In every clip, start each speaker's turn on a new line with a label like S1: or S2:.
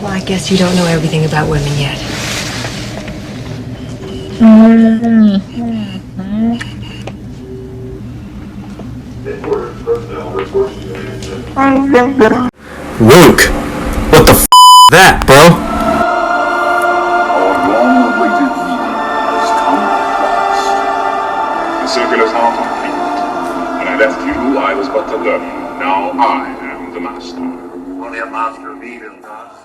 S1: Well, I guess you don't know everything about women yet.
S2: Luke, what the f*** is that, bro?
S3: Our long-awaited meeting has come at last. The circle is now complete. When I left you, I was but the learner. Now I am the master.
S4: Only a master of evil does.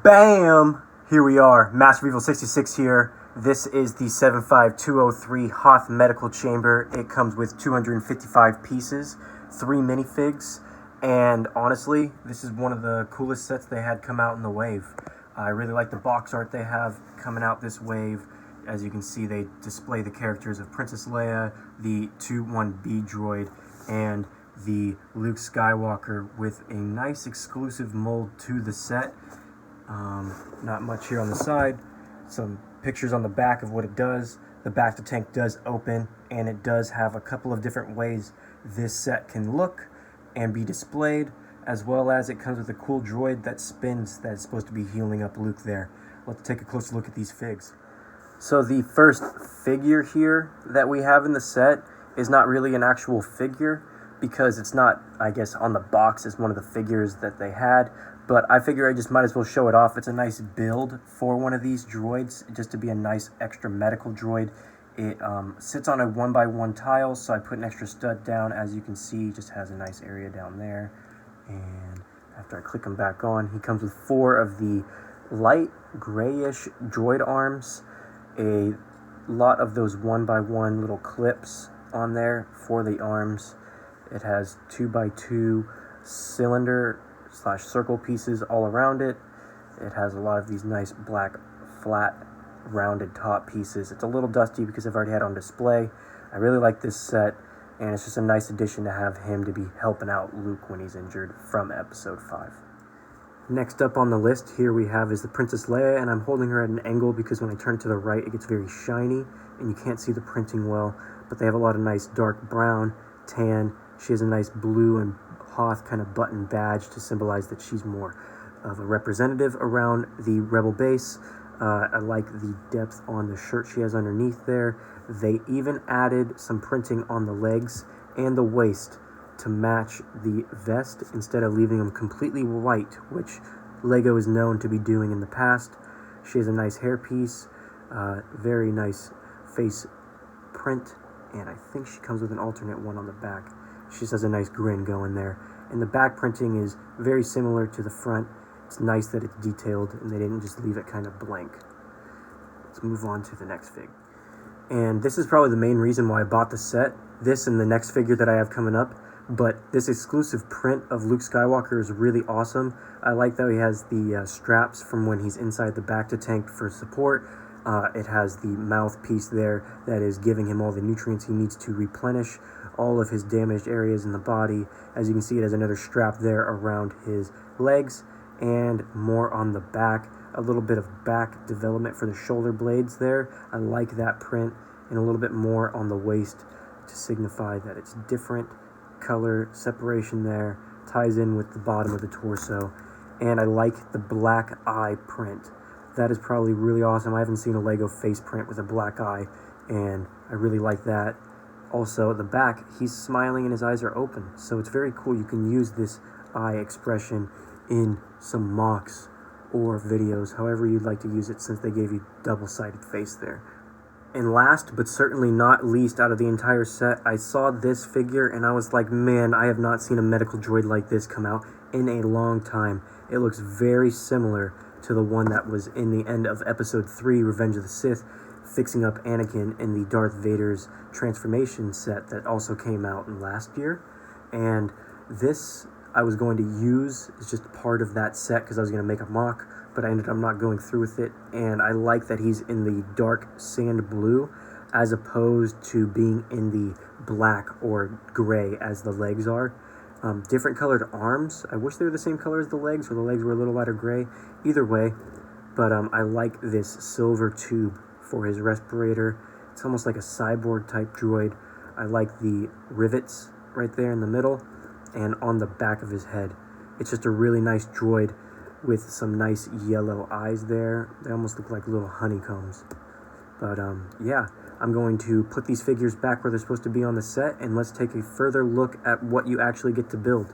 S5: Bam! Here we are, Master of Evil 66 here. This is the 75203 Hoth Medical Chamber. It comes with 255 pieces, 3 minifigs, and honestly, this is one of the coolest sets they had come out in the wave. I really like the box art they have coming out this wave. As you can see, they display the characters of Princess Leia, the 2-1B droid, and the Luke Skywalker with a nice exclusive mold to the set. Not much here on the side. Some pictures on the back of what it does. The back to tank does open, and it does have a couple of different ways this set can look and be displayed, as well as it comes with a cool droid that spins that is supposed to be healing up Luke there. Let's take a closer look at these figs. So the first figure here that we have in the set is not really an actual figure because it's not, I guess, on the box as one of the figures that they had. But I figure I just might as well show it off. It's a nice build for one of these droids, just to be a nice extra medical droid. It sits on a 1x1 tile, so I put an extra stud down. As you can see, it just has a nice area down there. And after I click him back on, he comes with 4 of the light grayish droid arms, a lot of those 1x1 little clips on there for the arms. It has 2x2 cylinder / circle pieces all around it. It has a lot of these nice black flat rounded top pieces. It's a little dusty because I've already had it on display. I really like this set, and it's just a nice addition to have him to be helping out Luke when he's injured from episode 5. Next up on the list here we have is the Princess Leia, and I'm holding her at an angle because when I turn to the right it gets very shiny and you can't see the printing well, but they have a lot of nice dark brown, tan. She has a nice blue and Hoth kind of button badge to symbolize that she's more of a representative around the Rebel base. I like the depth on the shirt she has underneath there. They even added some printing on the legs and the waist to match the vest instead of leaving them completely white, which Lego is known to be doing in the past. She has a nice hairpiece, very nice face print, and I think she comes with an alternate one on the back. She just has a nice grin going there. And the back printing is very similar to the front. It's nice that it's detailed and they didn't just leave it kind of blank. Let's move on to the next fig. And this is probably the main reason why I bought the set. This and the next figure that I have coming up. But this exclusive print of Luke Skywalker is really awesome. I like that he has the straps from when he's inside the back to tank for support. It has the mouthpiece there that is giving him all the nutrients he needs to replenish all of his damaged areas in the body. As you can see, it has another strap there around his legs and more on the back. A little bit of back development for the shoulder blades there. I like that print, and a little bit more on the waist to signify that it's different color separation there. Ties in with the bottom of the torso. And I like the black eye print. That is probably really awesome. I haven't seen a Lego face print with a black eye, and I really like that. Also, the back, he's smiling and his eyes are open, so it's very cool. You can use this eye expression in some mocks or videos, however you'd like to use it, since they gave you double-sided face there. And last, but certainly not least, out of the entire set, I saw this figure and I was like, man, I have not seen a medical droid like this come out in a long time. It looks very similar to the one that was in the end of episode 3, Revenge of the Sith, fixing up Anakin in the Darth Vader's transformation set that also came out last year. And this I was going to use as just part of that set because I was going to make a mock, but I ended up not going through with it. And I like that he's in the dark sand blue as opposed to being in the black or gray as the legs are. Different colored arms. I wish they were the same color as the legs, or the legs were a little lighter gray. Either way, but I like this silver tube for his respirator. It's almost like a cyborg type droid. I like the rivets right there in the middle and on the back of his head. It's just a really nice droid. with some nice yellow eyes there. They almost look like little honeycombs. But yeah, I'm going to put these figures back where they're supposed to be on the set, and let's take a further look at what you actually get to build.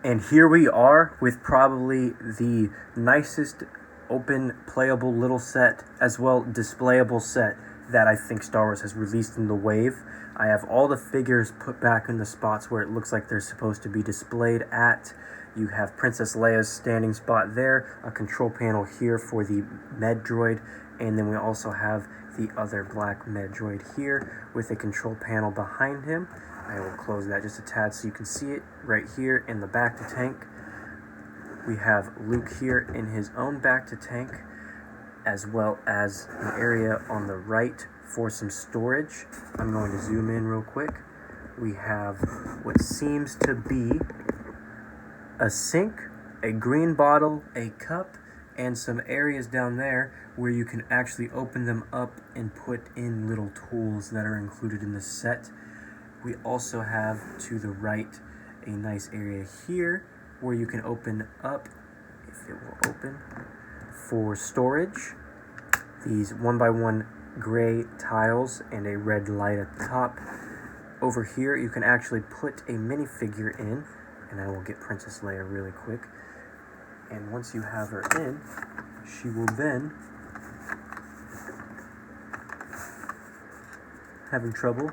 S5: And here we are with probably the nicest open playable little set, as well displayable set that I think Star Wars has released in the wave. I have all the figures put back in the spots where it looks like they're supposed to be displayed at. You have Princess Leia's standing spot there, a control panel here for the med droid, and then we also have the other black med droid here with a control panel behind him. I will close that just a tad so you can see it right here in the back to tank. We have Luke here in his own back to tank, as well as an area on the right for some storage. I'm going to zoom in real quick. We have what seems to be a sink, a green bottle, a cup, and some areas down there where you can actually open them up and put in little tools that are included in the set. We also have to the right a nice area here where you can open up, if it will open, for storage. These 1x1 gray tiles and a red light at the top. Over here you can actually put a minifigure in, and I will get Princess Leia really quick. And once you have her in, she will then, having trouble.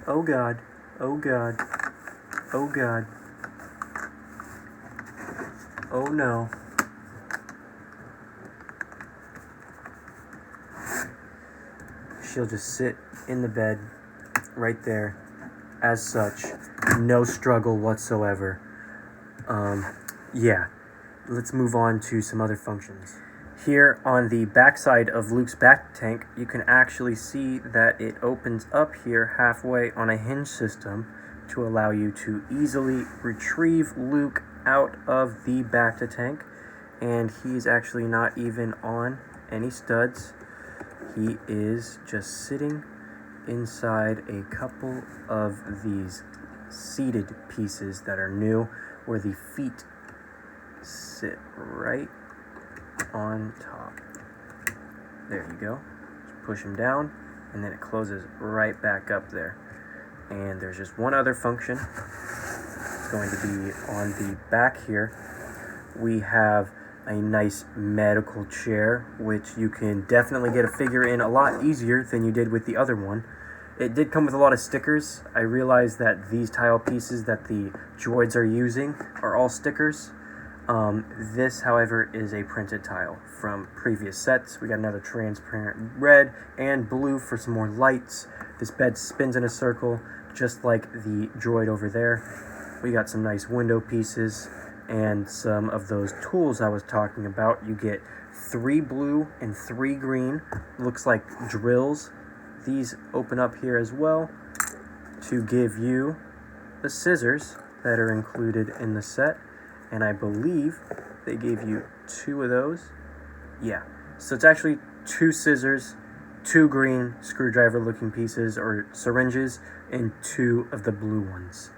S5: Oh God, oh God, oh God, oh no. She'll just sit in the bed right there as such, no struggle whatsoever. Yeah, let's move on to some other functions. Here on the backside of Luke's back tank, you can actually see that it opens up here halfway on a hinge system to allow you to easily retrieve Luke out of the back to tank. And he's actually not even on any studs. He is just sitting inside a couple of these seated pieces that are new, where the feet sit right on top. There you go. Just push him down, and then it closes right back up there. And there's just one other function. It's going to be on the back here. We have a nice medical chair, which you can definitely get a figure in a lot easier than you did with the other one. It did come with a lot of stickers. I realized that these tile pieces that the droids are using are all stickers. This, however, is a printed tile from previous sets. We got another transparent red and blue for some more lights. This bed spins in a circle, just like the droid over there. We got some nice window pieces and some of those tools I was talking about. You get 3 blue and 3 green. Looks like drills. These open up here as well to give you the scissors that are included in the set. And I believe they gave you 2 of those. Yeah, so it's actually 2 scissors, 2 green screwdriver looking pieces or syringes, and 2 of the blue ones.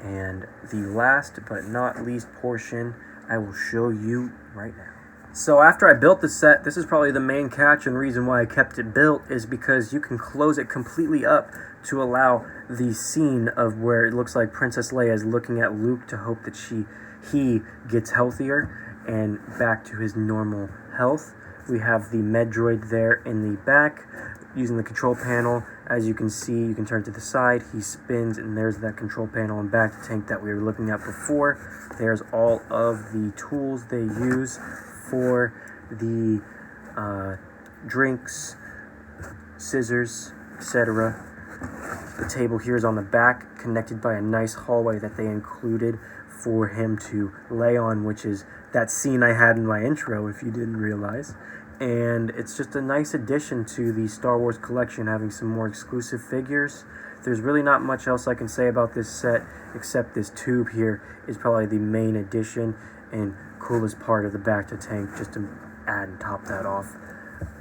S5: And the last but not least portion I will show you right now. So after I built the set, this is probably the main catch and reason why I kept it built, is because you can close it completely up to allow the scene of where it looks like Princess Leia is looking at Luke to hope that he gets healthier and back to his normal health. We have the med droid there in the back using the control panel. As you can see, you can turn to the side, he spins, and there's that control panel and back to tank that we were looking at before. There's all of the tools they use for the drinks, scissors, etc. The table here is on the back, connected by a nice hallway that they included for him to lay on, which is that scene I had in my intro, if you didn't realize. And it's just a nice addition to the Star Wars collection, having some more exclusive figures. There's really not much else I can say about this set, except this tube here is probably the main addition and coolest part of the back to tank, just to add and top that off.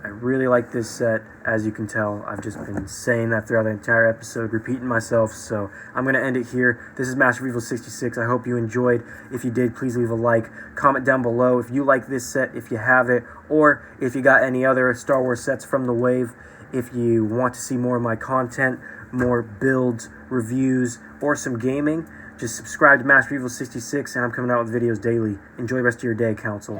S5: I really like this set. As you can tell, I've just been saying that throughout the entire episode, repeating myself, so I'm going to end it here. This is Master of Evil 66. I hope you enjoyed. If you did, please leave a like. Comment down below if you like this set, if you have it, or if you got any other Star Wars sets from the wave. If you want to see more of my content, more builds, reviews, or some gaming, just subscribe to Master of Evil 66, and I'm coming out with videos daily. Enjoy the rest of your day, Council.